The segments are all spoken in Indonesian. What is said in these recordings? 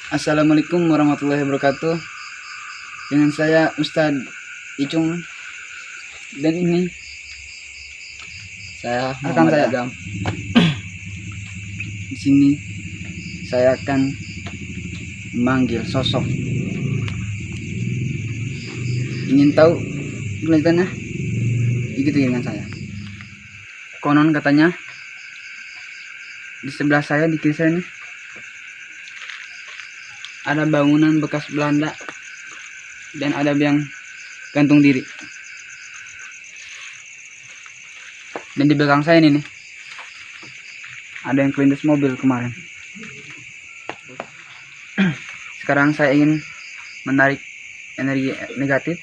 Assalamualaikum warahmatullahi wabarakatuh. Dengan saya Ustadz Icung, dan ini saya rekan saya Agam. Di sini saya akan memanggil sosok. Ingin tahu kelanjutannya? Ikuti dengan saya. Konon katanya di sebelah saya, di kiri saya nih, ada bangunan bekas Belanda dan ada yang gantung diri. Dan di belakang saya ini nih, ada yang kelindes mobil kemarin. Sekarang saya ingin menarik energi negatif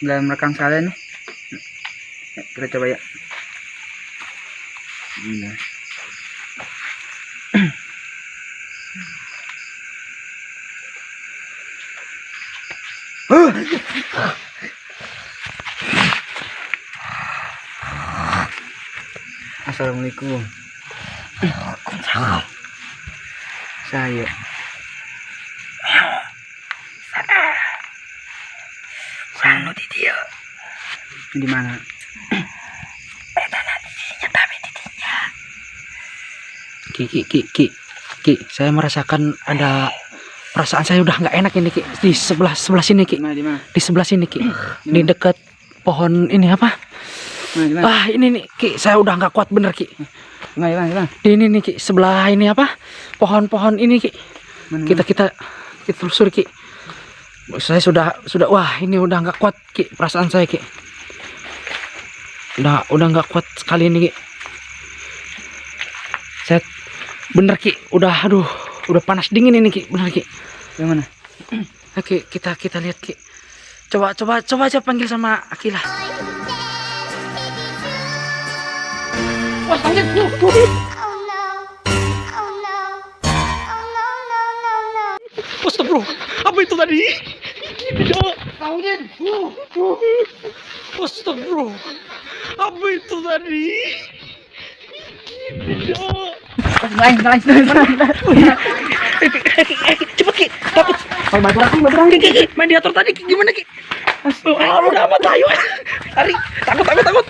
dalam rekan saya nih. Kita coba ya. Assalamualaikum. Saya Anu di dia. di mana? Ki, saya merasakan ada perasaan saya udah nggak enak ini Ki. Di sebelah sini Ki. Di mana? Di sebelah sini Ki. Di dekat pohon ini apa? Di mana? Ah, ini nih Ki, saya udah nggak kuat bener Ki. Di mana? Di ini nih Ki, sebelah ini apa? Pohon-pohon ini Ki. Kita telusuri Ki. Saya sudah wah, ini udah nggak kuat Ki, perasaan saya Ki. Udah nggak kuat sekali ini Ki. Saya bener Ki, udah panas dingin ini Ki, bener Ki. Yang mana? Oke, kita lihat Ki. Coba aja panggil sama Akila. Wah, panggil. Astagfirullah, apa itu tadi? Tidak, panggil. Astagfirullah, apa itu tadi? Tidak. Lain. Cepet Ki, takut. Ki, main diatur tadi Ki, gimana Ki? Udah amat, ayo. Lari, takut.